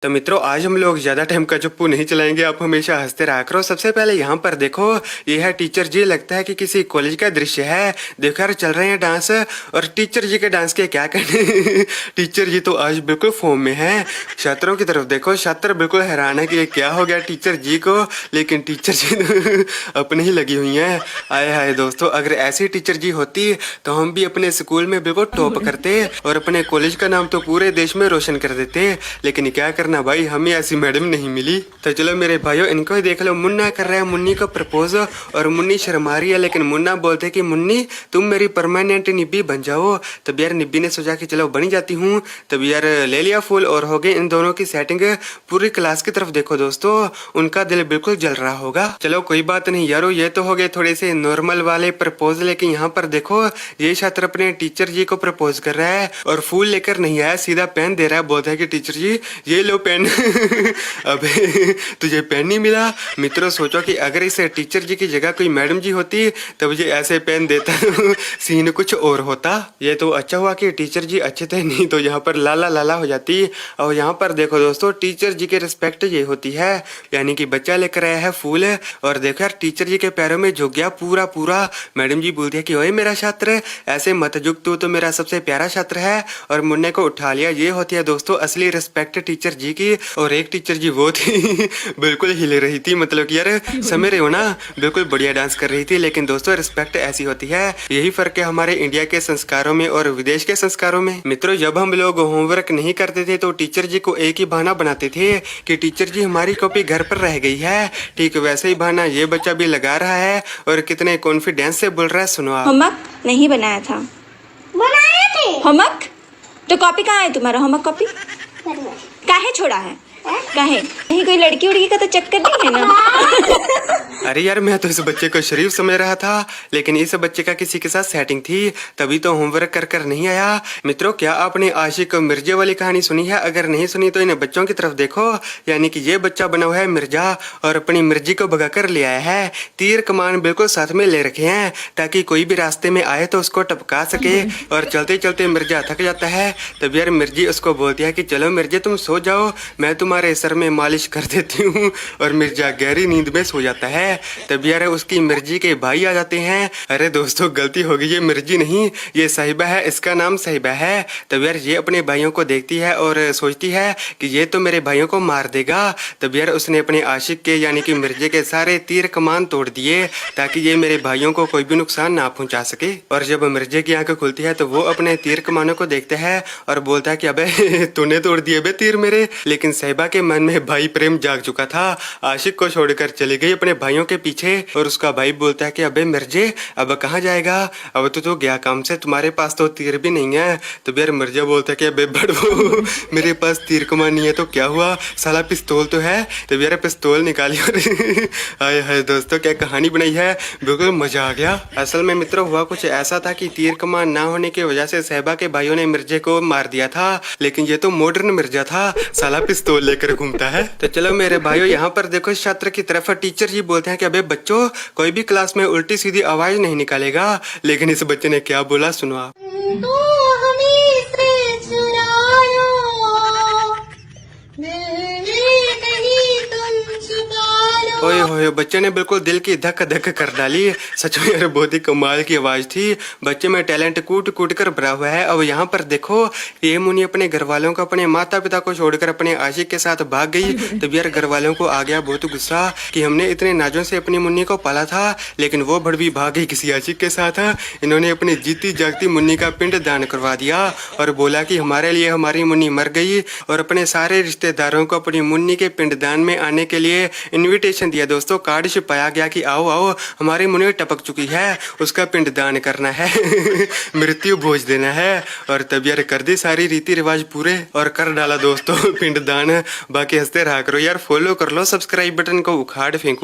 तो मित्रों आज हम लोग ज्यादा टाइम का चुप्पू नहीं चलाएंगे, आप हमेशा हंसते रहा करो। सबसे पहले यहाँ पर देखो, ये है टीचर जी। लगता है कि किसी कॉलेज का दृश्य है। देखो यार चल रहे हैं डांस, और टीचर जी के डांस के क्या कहने टीचर जी तो आज बिल्कुल फॉर्म में है। छात्रों की तरफ देखो, छात्र बिल्कुल हैरान है कि ये क्या हो गया टीचर जी को, लेकिन टीचर जी अपने ही लगी हुई है। आए हाय दोस्तों, अगर ऐसी टीचर जी होती तो हम भी अपने स्कूल में बिल्कुल टॉप करते और अपने कॉलेज का नाम तो पूरे देश में रोशन कर देते। लेकिन क्या करना भाई, हमें ऐसी मैडम नहीं मिली। तो चलो मेरे भाइयों, इनको ही देख लो। मुन्ना कर रहा है मुन्नी को प्रपोज, और मुन्नी शर्मा रही है, लेकिन मुन्ना बोलते कि मुन्नी तुम मेरी परमानेंट निब्बी बन जाओ। तब यार निब्बी ने सोचा कि चलो बनी जाती हूँ। तब यार ले लिया फूल और हो गई इन दोनों की सेटिंग। पूरी क्लास की तरफ देखो दोस्तों, उनका दिल बिल्कुल जल रहा होगा। चलो कोई बात नहीं यारो, ये तो हो गए थोड़े से नॉर्मल वाले प्रपोज। लेकिन यहाँ पर देखो, ये छात्र अपने टीचर जी को प्रपोज कर रहा है और फूल लेकर नहीं आया, सीधा पेन दे रहा है। बोलता है कि टीचर जी ये लो पेन अबे तुझे पेन नहीं मिला। मित्रों सोचो कि अगर इस टीचर जी की जगह कोई मैडम जी होती तो मुझे ऐसे पेन देता सीन कुछ और होता। ये तो अच्छा हुआ कि टीचर जी अच्छे थे, नहीं तो यहाँ पर लाला लाला हो जाती। और यहाँ पर देखो दोस्तों, टीचर जी के रिस्पेक्ट ये होती है, यानी कि बच्चा लेकर आया है फूल, और देखो यार टीचर जी के पैरों में झुक गया पूरा पूरा। मैडम जी बोलती है कि ओए मेरा छात्र ऐसे मत झुक, तू तो मेरा सबसे प्यारा छात्र है, और मुन्ने को उठा लिया। ये होती है दोस्तों असली रिस्पेक्ट टीचर जी की। और एक टीचर जी वो थी बिल्कुल हिले रही थी, मतलब कि यार समझ रहे हो ना, बिल्कुल बढ़िया डांस कर रही थी। लेकिन दोस्तों रिस्पेक्ट ऐसी होती है, यही फर्क है हमारे इंडिया के संस्कारों में और विदेश के संस्कारों में। मित्रों जब हम लोग होमवर्क नहीं करते थे तो टीचर जी को एक ही बहाना बनाते थे कि टीचर जी हमारी कॉपी घर पर रह गई है। ठीक वैसे ही बहाना ये बच्चा भी लगा रहा है, और कितने कॉन्फिडेंस से बोल रहा है, सुनो आप। होमवर्क नहीं बनाया था। बनाए थे। होमवर्क तो कॉपी कहाँ है तुम्हारा? होमवर्क कॉपी काहे छोड़ा है? काहे? कहीं कोई लड़की उड़की का तो चक्कर नहीं है ना? अरे यार मैं तो इस बच्चे को शरीफ समझ रहा था, लेकिन इस बच्चे का किसी के साथ सेटिंग थी, तभी तो होमवर्क कर कर नहीं आया। मित्रों क्या आपने आशिक मिर्जे वाली कहानी सुनी है? अगर नहीं सुनी तो इन बच्चों की तरफ देखो, यानी कि ये बच्चा बना हुआ है मिर्जा, और अपनी मिर्जी को भगा कर ले आया है। तीर कमान बिल्कुल साथ में ले रखे हैं, ताकि कोई भी रास्ते में आए तो उसको टपका सके। और चलते चलते मिर्जा थक जाता है, तब यार मिर्जी उसको बोलती है कि चलो मिर्जे तुम सो जाओ, मैं तुम्हारे सर में मालिश कर देती हूँ। और मिर्जा गहरी नींद में सो जाता है। तब यार उसकी मिर्जी के भाई आ जाते हैं। अरे दोस्तों गलती हो गई, ये मिर्जी नहीं ये साहिबा है, इसका नाम साहिबा है। तब यार ये अपने भाइयों को देखती है और सोचती है कि ये तो मेरे भाइयों को मार देगा। तब यार उसने अपने आशिक के यानी कि मिर्जे के सारे तीर कमान तोड़ दिए, ताकि ये मेरे भाइयों को कोई भी नुकसान ना पहुंचा सके। और जब मिर्जे की आंखें खुलती है तो वो अपने तीर कमानों को देखता है और बोलता है कि अबे तूने तोड़ दिए बे तीर मेरे। लेकिन साहिबा के मन में भाई प्रेम जाग चुका था, आशिक को छोड़कर चली गई अपने भाइयों के पीछे। और उसका भाई बोलता है कि अबे मिर्जे अब कहाँ जाएगा, अब तो गया काम से, तुम्हारे पास तो तीर भी नहीं है। तो यार मिर्जा बोलता है कि अबे बड़ो मेरे पास तीर कमान नहीं है तो क्या हुआ, साला पिस्तौल तो है। तो यार पिस्तौल निकाली और हाय हाय दोस्तों क्या कहानी बनाई है, बिल्कुल मजा आ गया। असल में मित्रों हुआ कुछ ऐसा था कि तीर कमान ना होने की वजह से साहिबा के भाइयों ने मिर्जे को मार दिया था, लेकिन ये तो मॉडर्न मिर्जा था, साला पिस्तौल लेकर घूमता है। तो चलो मेरे भाइयों यहाँ पर देखो, छात्र की तरफ टीचर जी बोलते हैं कि अबे बच्चों कोई भी क्लास में उल्टी सीधी आवाज नहीं निकालेगा। लेकिन इस बच्चे ने क्या बोला सुनो आप। तो हमें से चुरायो, दिल में कहीं तुम छुपा लो। ओए होए, बच्चे ने बिल्कुल दिल की धक धक कर डाली। सच में यार बहुत ही कमाल की आवाज थी, बच्चे में टैलेंट कूट कूट कर भरा हुआ है। अब यहाँ पर देखो, ये मुन्नी अपने घर वालों को, अपने माता पिता को छोड़कर अपने आशिक के साथ भाग गई। तब यार घर वालों को आ गया बहुत गुस्सा कि हमने इतने नाजों से अपनी मुन्नी को पाला था, लेकिन वो भड़वी भाग गई किसी आशिक के साथ। इन्होंने अपनी जीती जागती मुन्नी का पिंड दान करवा दिया और बोला कि हमारे लिए हमारी मुन्नी मर गई। और अपने सारे रिश्तेदारों को अपनी मुन्नी के पिंड दान में आने के लिए इन्विटेशन दिया दोस्तों। कार्ड छिपाया गया कि आओ आओ, हमारी मुन्नी टपक चुकी है, उसका पिंड दान करना है मृत्यु भोज देना है। और तब यार कर दी सारी रीति रिवाज पूरे और कर डाला दोस्तों पिंड दान। बाकी हंसते रहा करो यार, फॉलो कर लो, सब्सक्राइब बटन को उखाड़ फेंको।